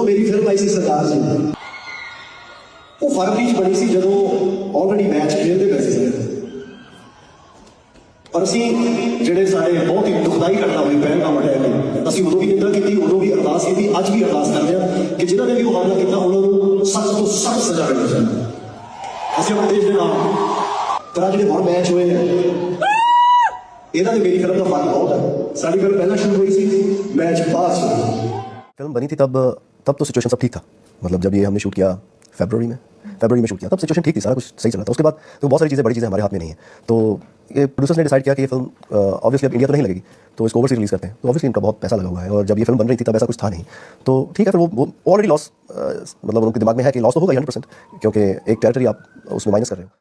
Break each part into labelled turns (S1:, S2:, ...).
S1: ਜਦੋਂ ਮੇਰੀ ਫਿਲਮ ਆਈ ਸੀ ਸਰਦਾਰ ਜੀ, ਉਹ ਫਰਵਰੀ 'ਚ ਬਣੀ ਸੀ ਜਦੋਂ ਆਲਰੇਡੀ ਮੈਚ ਖੇਡਦੇ ਪਏ ਸੀ। ਪਰ ਅਸੀਂ ਜਿਹੜੇ ਸਾਡੇ ਬਹੁਤ ਹੀ ਦੁਖਦਾਈ ਘਟਨਾ ਹੋਈ ਪਹਿਲਗਾਮ ਅਟੈਕ ਦੀ, ਅਸੀਂ ਉਦੋਂ ਵੀ ਨਿੰਦਾ ਕੀਤੀ, ਉਦੋਂ ਵੀ ਅਰਦਾਸ ਕੀਤੀ, ਅੱਜ ਵੀ ਅਰਦਾਸ ਕਰਦੇ ਹਾਂ ਕਿ ਜਿਨ੍ਹਾਂ ਨੇ ਵੀ ਉਹ ਹਮਲਾ ਕੀਤਾ ਉਹਨਾਂ ਨੂੰ ਸਖਤ ਤੋਂ ਸਖਤ ਸਜ਼ਾ ਮਿਲਣੀ ਚਾਹੀਦੀ। ਅਸੀਂ ਆਪਣੇ ਦੇਸ਼ ਦੇ ਨਾਲ ਪਰ ਜਿਹੜੇ ਹੁਣ ਮੈਚ ਹੋਏ ਨੇ ਇਹਨਾਂ ਦੇ ਮੇਰੀ ਫਿਲਮ ਦਾ ਫਰਕ बहुत है। साड़ी फिल्म पहला शुरू हुई थी, मैच बाद शुरू।
S2: फिल्म बनी थी तब तो सिचुएशन सब ठीक था। मतलब जब ये हमने शूट किया फरवरी में शूट किया तब सिचुएशन ठीक थी, सारा कुछ सही चल रहा था। उसके बाद तो बहुत सारी चीज़ें, बड़ी चीज़ें हमारे हाथ में नहीं है। तो ये प्रोड्यूसर्स ने डिसाइड किया कि ये फिल्म ऑब्वियसली अब इंडिया तो नहीं लगेगी, तो इसको ओवरसीज रिलीज़ करते हैं। तो ऑब्वियसली इनका बहुत पैसा लगा हुआ है और जब ये फिल्म बन रही थी तब ऐसा कुछ था नहीं। तो ठीक है, फिर वो ऑलरेडी लॉस, मतलब उनके दिमाग में है कि लॉस तो होगा 100%, क्योंकि एक टेरिटरी आप उसमें माइनस कर रहे हो।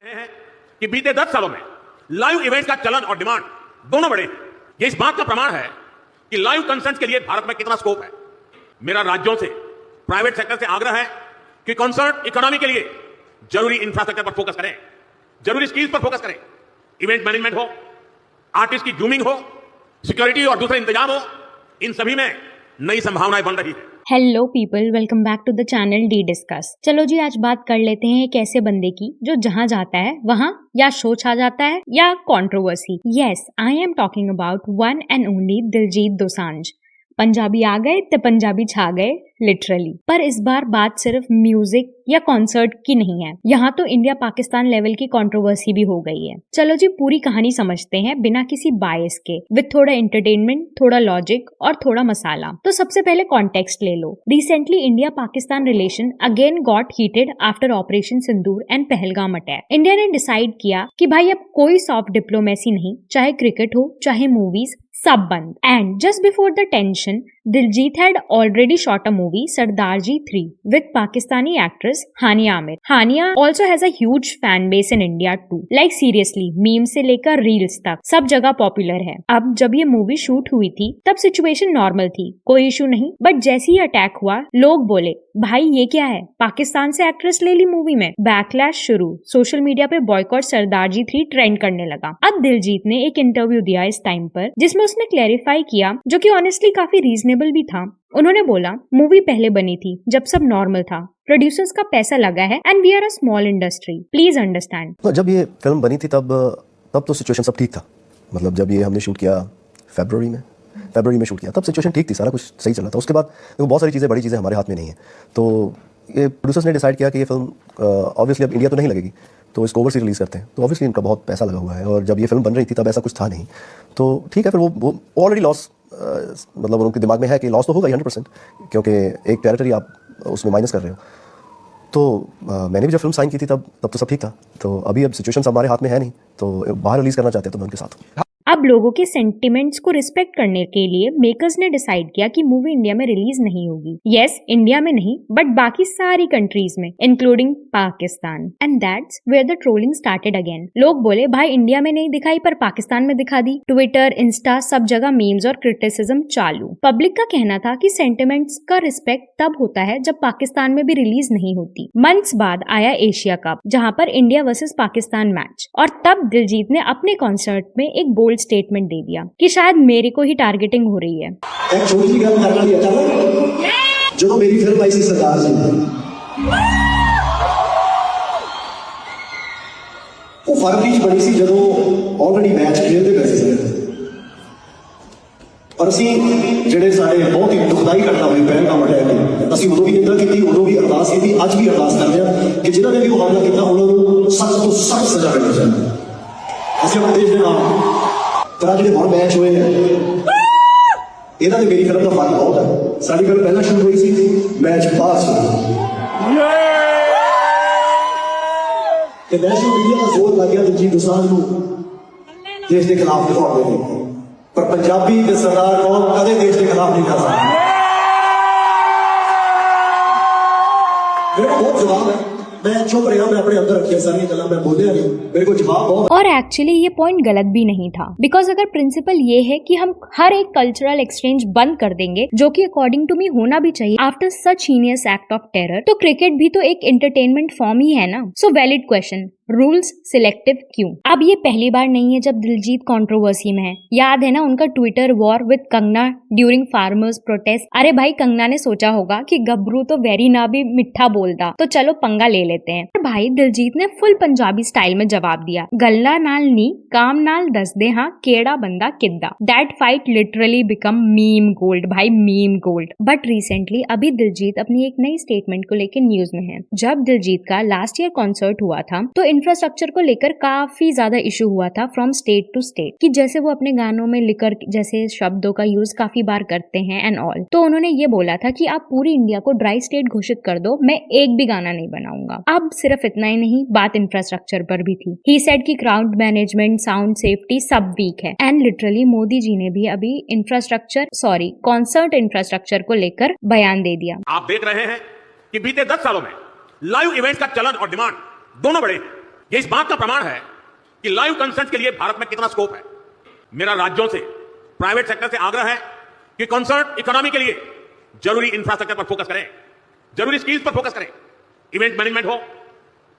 S3: कि बीते 10 सालों में लाइव इवेंट का चलन और डिमांड दोनों बढ़े। ये इस बात का प्रमाण है कि लाइव कंसर्ट्स के लिए भारत में कितना स्कोप है। मेरा राज्यों से, प्राइवेट सेक्टर से आग्रह है कि कंसर्ट इकोनॉमी के लिए जरूरी इंफ्रास्ट्रक्चर पर फोकस करें, जरूरी स्किल्स पर फोकस करें। इवेंट मैनेजमेंट हो, आर्टिस्ट की जूमिंग हो, सिक्योरिटी और दूसरे इंतजाम हो, इन सभी में नई संभावनाएं बन रही है।
S4: Hello people, welcome back to the channel D discuss. चलो जी, आज बात कर लेते हैं एक ऐसे बंदे की जो जहां जाता है वहां या शो छा जाता है या controversy. Yes, I am talking about one and only Diljit Dosanjh. Punjabi आ गए तो पंजाबी छा गए लिटरली। पर इस बार बात सिर्फ म्यूजिक या कॉन्सर्ट की नहीं है, यहाँ तो इंडिया पाकिस्तान लेवल की कंट्रोवर्सी भी हो गई है। चलो जी, पूरी कहानी समझते हैं बिना किसी बायस के, विद थोड़ा एंटरटेनमेंट, थोड़ा लॉजिक और थोड़ा मसाला। तो सबसे पहले कॉन्टेक्स्ट ले लो। Recently India Pakistan relation again got heated after operation Sindoor and Pahalgam attack. India ने डिसाइड किया कि भाई अब कोई सॉफ्ट डिप्लोमेसी नहीं, चाहे क्रिकेट हो चाहे मूवीज, सब बंद। And just before the tension, Diljit had already shot a movie, Sardarji 3, with Pakistani actress Hania Amir. Hania also has a huge fan base in India too. Like seriously, memes से लेकर reels तक सब जगह popular है। अब जब ये movie shoot हुई थी तब सिचुएशन नॉर्मल थी, कोई इशू नहीं। बट जैसे ही अटैक हुआ, लोग बोले भाई ये क्या है, पाकिस्तान से एक्ट्रेस ले ली मूवी में। बैकलैश शुरू, सोशल मीडिया पे बॉयकॉट सरदारजी 3 ट्रेंड करने लगा। अब दिलजीत ने एक इंटरव्यू दिया इस टाइम पर, जिसमें उसने क्लैरिफाई किया, जो कि ऑनेस्टली काफी रीजनेबल भी था। उन्होंने बोला मूवी पहले बनी थी जब सब नॉर्मल था, प्रोड्यूसर्स का पैसा लगा है and we are a small industry, please understand.
S2: तो जब ये फिल्म बनी थी तब तो सिचुएशन सब ठीक था। मतलब जब ये हमने शूट किया फरवरी में शूट किया तब सिचुएशन ठीक थी, सारा कुछ सही चल रहा था। उसके बाद तो बहुत सारी चीज़ें, बड़ी चीज़ें हमारे हाथ में नहीं है। तो ये प्रोड्यूसर्स ने डिसाइड किया कि ये फिल्म ऑब्वियसली अब इंडिया तो नहीं लगेगी, तो इसको ओवरसीज रिलीज़ करते हैं। तो ऑब्वियसली इनका बहुत पैसा लगा हुआ है और जब ये फिल्म बन रही थी तब ऐसा कुछ था नहीं। तो ठीक है, फिर वो ऑलरेडी लॉस, मतलब उनके दिमाग में है कि लॉस तो होगा 100%, क्योंकि एक टेरिटरी आप उसमें माइनस कर रहे हो। तो मैंने भी जब फिल्म साइन की थी तब तो सब ठीक था। तो अभी अब सिचुएशन हमारे हाथ में है नहीं, तो बाहर रिलीज़ करना चाहते हैं तो मैं उनके साथ हूँ।
S4: अब लोगों के सेंटिमेंट्स को रिस्पेक्ट करने के लिए मेकर्स ने डिसाइड किया कि मूवी इंडिया में रिलीज नहीं होगी। यस, इंडिया में नहीं बट बाकी सारी कंट्रीज में, including Pakistan. And that's where the trolling started again. लोग बोले भाई इंडिया में नहीं दिखाई पर पाकिस्तान में दिखा दी। ट्विटर, इंस्टा, सब जगह मीम्स और क्रिटिसिज्म चालू। पब्लिक का कहना था कि सेंटिमेंट्स का रिस्पेक्ट तब होता है जब पाकिस्तान में भी रिलीज नहीं होती। मंथ्स बाद आया एशिया कप, जहाँ पर इंडिया वर्सेस पाकिस्तान मैच, और तब दिलजीत ने अपने कॉन्सर्ट में एक बोल्ड स्टेटमेंट दे दिया कि शायद मेरे को ही टारगेटिंग हो रही है।
S1: एक छोटी सी गल करना ही अचानक ਜਦੋਂ ਮੇਰੀ ਫਿਲਮ ਆਈ ਸੀ ਸਰਦਾਰ ਜੀ, ਉਹ ਫਰਵਰੀ 'ਚ ਬਣੀ ਸੀ ਜਦੋਂ ਆਲਰੇਡੀ ਮੈਚ ਖੇਡਦੇ ਪਏ ਸੀ। ਪਰ ਅਸੀਂ ਜਿਹੜੇ ਸਾਡੇ ਬਹੁਤ ਹੀ ਦੁਖਦਾਈ ਘਟਨਾ ਹੋਈ ਪਹਿਲਗਾਮ ਅਟੈਕ ਦੀ, ਅਸੀਂ ਉਦੋਂ ਵੀ ਨਿੰਦਾ ਕੀਤੀ, ਉਦੋਂ ਵੀ ਅਰਦਾਸ ਕੀਤੀ, ਅੱਜ ਵੀ ਅਰਦਾਸ ਕਰਦੇ ਹਾਂ ਕਿ ਜਿਨ੍ਹਾਂ ਨੇ ਵੀ ਉਹ ਹਮਲਾ ਕੀਤਾ ਉਹਨਾਂ ਨੂੰ ਸਖਤ ਤੋਂ ਸਖਤ ਸਜ਼ਾ ਮਿਲਣੀ ਚਾਹੀਦੀ। ਅਸੀਂ ਆਪਣੇ ਦੇਸ਼ ਦੇ ਨਾਲ ਪਰ ਜਿਹੜੇ ਹੁਣ ਮੈਚ ਹੋਏ ਨੇ ਇਹਨਾਂ ਦੇ ਮੇਰੀ ਫਿਲਮ ਦਾ ਫਰਕ ਬਹੁਤ ਹੈ। ਸਾਡੀ ਫਿਲਮ ਪਹਿਲਾਂ ਸ਼ੁਰੂ ਹੋਈ ਸੀ, ਮੈਚ ਬਾਅਦ ਸ਼ੁਰੂ। ਤੇ ਨੈਸ਼ਨਲ ਮੀਡੀਆ ਦਾ ਜ਼ੋਰ ਲੱਗ ਗਿਆ ਦਿਲਜੀਤ ਦੋਸਾਂਝ ਨੂੰ ਦੇਸ਼ ਦੇ ਖਿਲਾਫ ਦਿਖਾਉਣ ਦੇ ਲਈ, ਪਰ ਪੰਜਾਬੀ ਤੇ ਸਰਦਾਰ ਕੌਮ ਕਦੇ ਦੇਸ਼ ਦੇ ਖਿਲਾਫ ਨਹੀਂ ਕਰ ਸਕਦਾ। मेरे को बहुत जवाब है, मैं चुप रहा, मैं अपने अंदर रखिया सारी गल्लां, मैं बोलिया नहीं, मेरे को जवाब बहुत।
S4: और एक्चुअली ये पॉइंट गलत भी नहीं था, बिकॉज अगर प्रिंसिपल ये है कि हम हर एक कल्चरल एक्सचेंज बंद कर देंगे, जो कि अकॉर्डिंग टू मी होना भी चाहिए after such heinous act of terror, तो क्रिकेट भी तो एक एंटरटेनमेंट फॉर्म ही है ना। सो वैलिड क्वेश्चन, रूल्स सिलेक्टिव क्यों? अब ये पहली बार नहीं है जब दिलजीत कंट्रोवर्सी में है। याद है ना उनका Twitter war with Kangana during farmers protest. अरे भाई कंगना ने सोचा होगा कि गबरू तो वेरी ना भी मिठा बोलता, तो चलो पंगा ले लेते हैं। पर भाई दिलजीत ने फुल पंजाबी स्टाइल में जवाब दिया, गल्ला नाल नी काम नाल दस दे हाँ केड़ा बंदा किद्दा। That fight literally become meme gold भाई, मीम गोल्ड। बट रिसेंटली अभी दिलजीत अपनी एक नई स्टेटमेंट को लेकर न्यूज में है। जब दिलजीत का लास्ट ईयर कॉन्सर्ट हुआ था तो इंफ्रास्ट्रक्चर को लेकर काफी ज्यादा इशू हुआ था फ्रॉम स्टेट टू स्टेट, कि जैसे वो अपने गानों में लिकर जैसे शब्दों का यूज काफी बार करते हैं एंड ऑल। तो उन्होंने ये बोला था कि आप पूरी इंडिया को ड्राई स्टेट घोषित कर दो, मैं एक भी गाना नहीं बनाऊंगा। अब सिर्फ इतना ही नहीं, बात इंफ्रास्ट्रक्चर पर भी थी। ही सेड कि क्राउड मैनेजमेंट, साउंड सेफ्टी सब वीक है। एंड लिटरली मोदी जी ने भी अभी कॉन्सर्ट इंफ्रास्ट्रक्चर को लेकर बयान दे दिया।
S3: आप देख रहे हैं कि बीते 10 सालों में लाइव इवेंट्स का चलन और डिमांड दोनों बढ़े। ये इस बात का प्रमाण है कि लाइव कंसर्ट के लिए भारत में कितना स्कोप है। मेरा राज्यों से, प्राइवेट सेक्टर से आग्रह है कि कंसर्ट इकोनॉमी के लिए जरूरी इंफ्रास्ट्रक्चर पर फोकस करें, जरूरी स्किल्स पर फोकस करें। इवेंट मैनेजमेंट हो,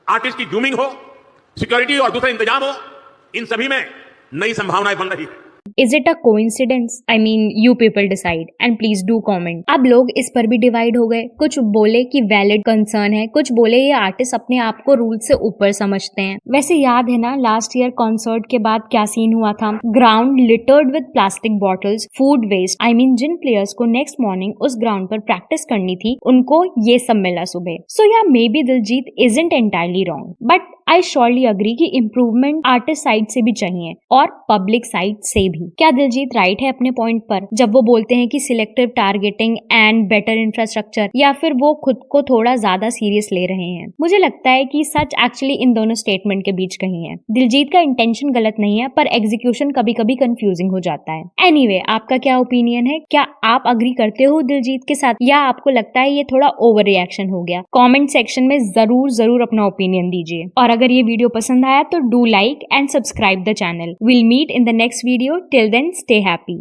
S3: आर्टिस्ट की ग्रूमिंग हो, सिक्योरिटी और दूसरे इंतजाम हो, इन सभी में नई संभावनाएं बन रही है।
S4: Is it a coincidence? I mean, you people decide and please do comment. अब लोग इस पर भी डिवाइड हो गए। कुछ बोले कि वैलिड कंसर्न है, कुछ बोले ये आर्टिस्ट अपने आप को रूल से ऊपर समझते हैं। वैसे याद है ना लास्ट ईयर कॉन्सर्ट के बाद क्या सीन हुआ था? Ground littered with plastic bottles, food waste. I mean जिन प्लेयर्स को नेक्स्ट मॉर्निंग उस ग्राउंड पर प्रैक्टिस करनी थी उनको ये सब मिला सुबह। So yeah maybe Diljit isn't entirely wrong, but I surely agree कि इम्प्रूवमेंट आर्टिस्ट साइड से भी चाहिए और पब्लिक साइड से भी। क्या दिलजीत राइट है अपने पॉइंट पर जब वो बोलते हैं कि selective targeting and better infrastructure, या फिर वो खुद को थोड़ा ज्यादा सीरियस ले रहे हैं? मुझे लगता है कि सच एक्चुअली इन दोनों स्टेटमेंट के बीच कहीं है। दिलजीत का इंटेंशन गलत नहीं है, पर एग्जीक्यूशन कभी कभी कंफ्यूजिंग हो जाता है। एनीवे, आपका क्या ओपिनियन है? क्या आप अग्री करते हो दिलजीत के साथ, या आपको लगता है ये थोड़ा ओवर रिएक्शन हो गया? कॉमेंट सेक्शन में जरूर अपना ओपिनियन दीजिए। और अगर ये वीडियो पसंद आया तो do like and subscribe the channel. Will meet in the next video. Till then stay happy.